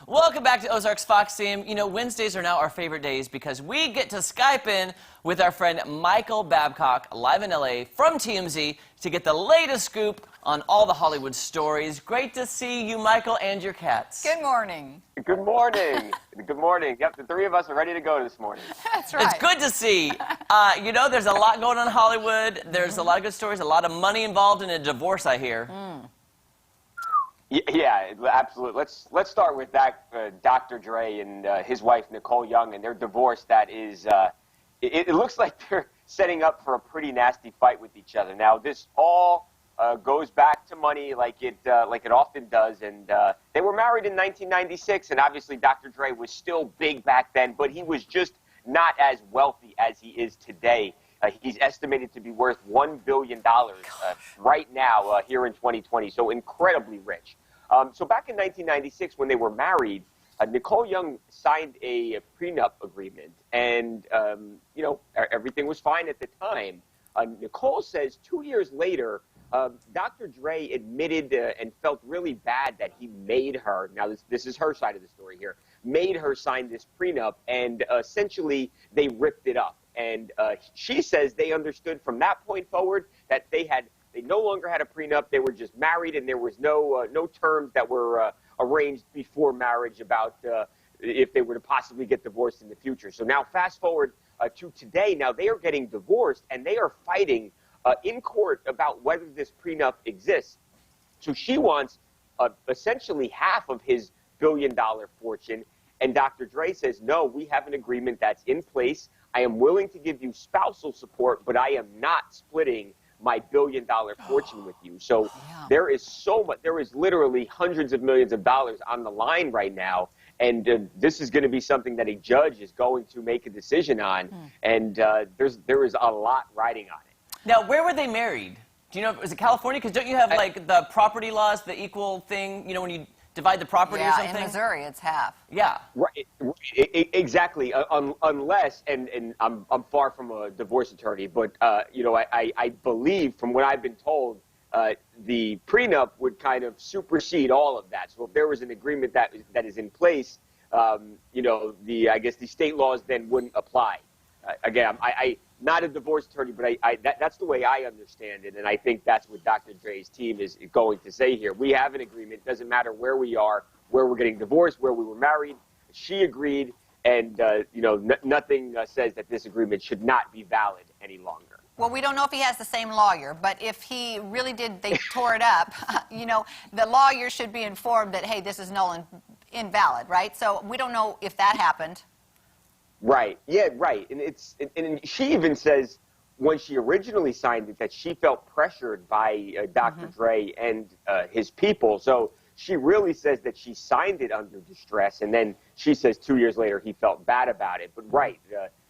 Welcome back to Ozarks FOX AM. You know, Wednesdays are now our favorite days because we get to Skype in with our friend Michael Babcock, live in LA from TMZ, to get the latest scoop on all the Hollywood stories. Great to see you, Michael, and your cats. Good morning. Good morning. Good morning. Yep, the three of us are ready to go this morning. That's right. It's good to see. You know, there's a lot going on in Hollywood. There's a lot of good stories, a lot of money involved in a divorce, I hear. Yeah, absolutely. Let's start with that Dr. Dre and his wife Nicole Young and their divorce. That is, it looks like they're setting up for a pretty nasty fight with each other. Now, this all goes back to money, like it often does. And they were married in 1996, and obviously Dr. Dre was still big back then, but he was just not as wealthy as he is today. He's estimated to be worth $1 billion right now here in 2020, so incredibly rich. So back in 1996, when they were married, Nicole Young signed a prenup agreement, and you know, everything was fine at the time. Nicole says 2 years later, Dr. Dre admitted and felt really bad that he made her, now this is her side of the story here, made her sign this prenup, and essentially they ripped it up. And she says they understood from that point forward that they no longer had a prenup. They were just married, and there was no terms that were arranged before marriage about if they were to possibly get divorced in the future. So now fast forward to today. Now they are getting divorced, and they are fighting in court about whether this prenup exists. So she wants essentially half of his billion-dollar fortune, and Dr. Dre says, no, we have an agreement that's in place. I am willing to give you spousal support, but I am not splitting my billion-dollar fortune with you. So there is so much, there is literally hundreds of millions of dollars on the line right now. And this is going to be something that a judge is going to make a decision on. And there is a lot riding on it. Now, where were they married? Do you know, is it California? Because don't you have, like, the property laws, the equal thing, you know, when you divide the property or something? Yeah, in Missouri, it's half. Yeah. Right, exactly. Unless, and I'm far from a divorce attorney, but you know, I believe from what I've been told, the prenup would kind of supersede all of that. So if there was an agreement that is in place, you know, I guess the state laws then wouldn't apply. Again, I not a divorce attorney, but that's the way I understand it, and I think that's what Dr. Dre's team is going to say here. We have an agreement. Doesn't matter where we are, where we're getting divorced, where we were married. She agreed, and you know, nothing says that this agreement should not be valid any longer. Well, we don't know if he has the same lawyer, but if he really did, they tore it up, you know, the lawyer should be informed that, hey, this is null and invalid, right? So we don't know if that happened. Right. Yeah. Right. And she even says when she originally signed it that she felt pressured by Dr. Dre and his people. So she really says that she signed it under distress, and then she says 2 years later he felt bad about it. But right,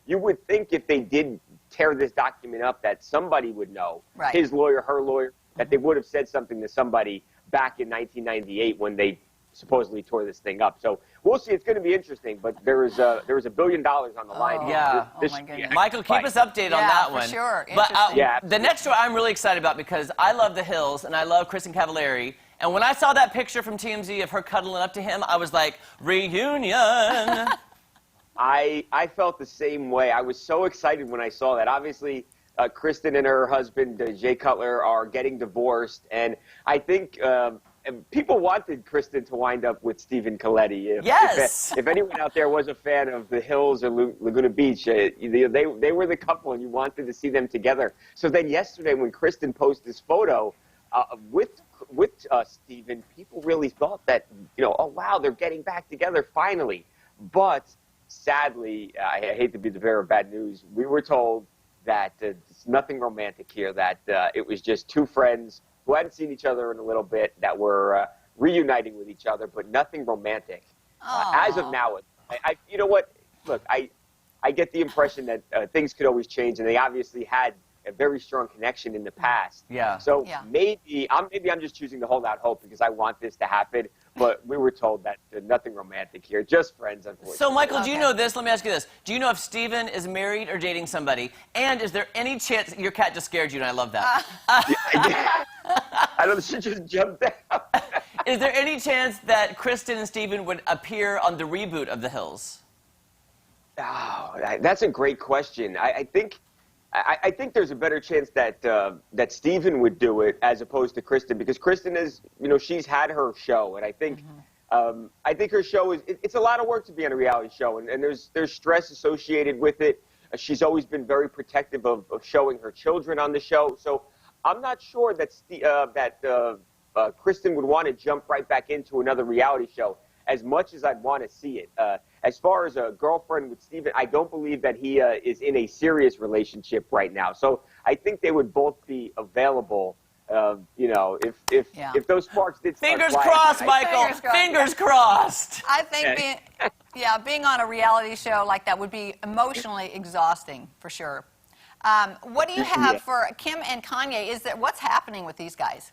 you would think if they did tear this document up that somebody would know, his lawyer, her lawyer, that they would have said something to somebody back in 1998 when they supposedly tore this thing up. So we'll see. It's going to be interesting, but there is $1 billion on the line. Yeah. This, my goodness. Michael, keep us updated on that one. For sure. But the next story I'm really excited about because I love The Hills and I love Kristin Cavallari. And when I saw that picture from TMZ of her cuddling up to him, I was like, reunion. I felt the same way. I was so excited when I saw that. Obviously, Kristin and her husband, Jay Cutler, are getting divorced. And I think people wanted Kristin to wind up with Stephen Colletti. If anyone out there was a fan of The Hills or Laguna Beach, they were the couple, and you wanted to see them together. So then yesterday when Kristin posted this photo with Stephen, people really thought that, you know, oh, wow, they're getting back together finally. But sadly, I hate to be the bearer of bad news, we were told that it's nothing romantic here, that it was just two friends who hadn't seen each other in a little bit that were reuniting with each other, but nothing romantic. As of now, you know what? Look, I get the impression that things could always change, and they obviously had a very strong connection in the past. Yeah. So maybe I'm just choosing to hold out hope because I want this to happen. But we were told that nothing romantic here, just friends, unfortunately. So, Michael, do you know this? Let me ask you this. Do you know if Stephen is married or dating somebody? And is there any chance your cat just scared you, and I love that. I know she just jumped out. Is there any chance that Kristin and Steven would appear on the reboot of The Hills? Oh, that's a great question. I think there's a better chance that that Steven would do it as opposed to Kristin, because Kristin is, she's had her show, and I think her show it's a lot of work to be on a reality show, and there's stress associated with it. She's always been very protective of showing her children on the show, so I'm not sure that Kristin would want to jump right back into another reality show as much as I'd want to see it. As far as a girlfriend with Steven, I don't believe that he is in a serious relationship right now. So I think they would both be available, if those sparks did start Fingers flying. crossed, Michael. Fingers crossed. I think being on a reality show like that would be emotionally exhausting, for sure. What do you have for Kim and Kanye? What's happening with these guys?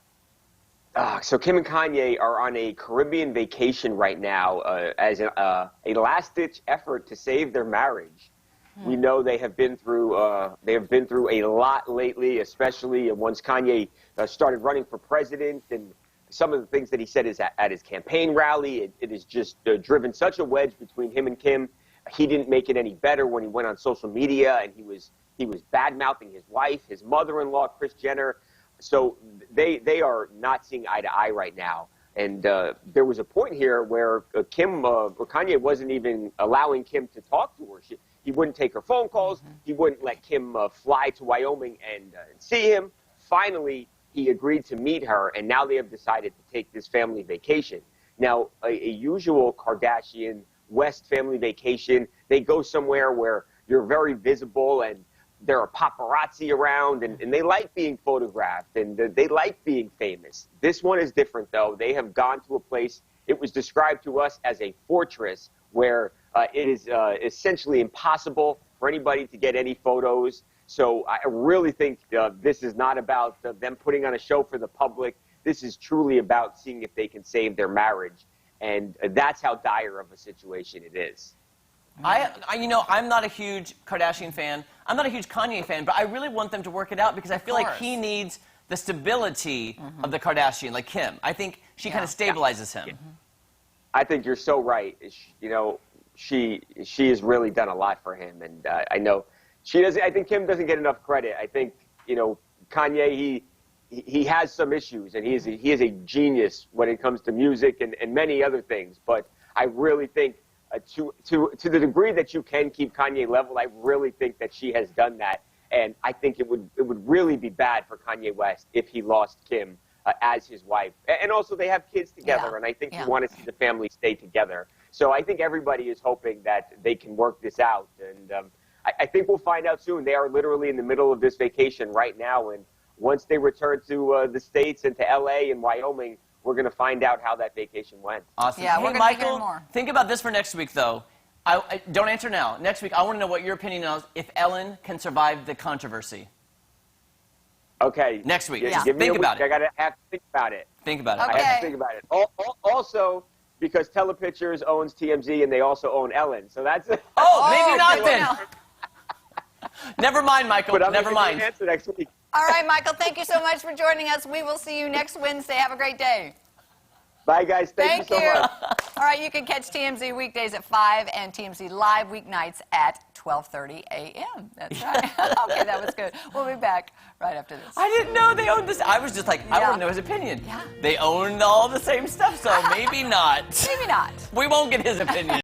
So Kim and Kanye are on a Caribbean vacation right now as a last-ditch effort to save their marriage. We know they have been through a lot lately, especially once Kanye started running for president, and some of the things that he said is at his campaign rally. It has just driven such a wedge between him and Kim. He didn't make it any better when he went on social media and he was bad-mouthing his wife, his mother-in-law, Kris Jenner. So they are not seeing eye to eye right now. And there was a point here where Kanye wasn't even allowing Kim to talk to her. He wouldn't take her phone calls. He wouldn't let Kim fly to Wyoming and see him. Finally, he agreed to meet her, and now they have decided to take this family vacation. Now, a usual Kardashian West family vacation, they go somewhere where you're very visible and there are paparazzi around, and they like being photographed, and they like being famous. This one is different, though. They have gone to a place, it was described to us as a fortress, where it is essentially impossible for anybody to get any photos. So I really think this is not about them putting on a show for the public. This is truly about seeing if they can save their marriage, and that's how dire of a situation it is. I'm not a huge Kardashian fan. I'm not a huge Kanye fan, but I really want them to work it out because I feel like he needs the stability of the Kardashian, like Kim. I think she kind of stabilizes him. I think you're so right. She has really done a lot for him, and I know she doesn't. I think Kim doesn't get enough credit. I think Kanye he has some issues, and he is a genius when it comes to music and many other things. But I really think. To the degree that you can keep Kanye level, I really think that she has done that, and I think it would really be bad for Kanye West if he lost Kim as his wife. And also, they have kids together, and I think you want to see the family stay together. So I think everybody is hoping that they can work this out, and I think we'll find out soon. They are literally in the middle of this vacation right now, and once they return to the States and to LA and Wyoming, we're going to find out how that vacation went. Awesome. Yeah, hey, we're going to hear more. Think about this for next week, though. Don't answer now. Next week, I want to know what your opinion is if Ellen can survive the controversy. Okay. Next week. Yeah. Think about it. I have to think about it. Think about it. Okay. I have to think about it. Also, because Telepictures owns TMZ and they also own Ellen. So that's... maybe not then. Never mind, Michael. But Never mind. Answer next week. All right, Michael, thank you so much for joining us. We will see you next Wednesday. Have a great day. Bye, guys. Thank you so much. All right, you can catch TMZ weekdays at 5 and TMZ live weeknights at 12:30 a.m. That's right. Okay, that was good. We'll be back right after this. I didn't know they owned this. I was just like, I want to know his opinion. Yeah. They own all the same stuff, so maybe not. Maybe not. We won't get his opinion.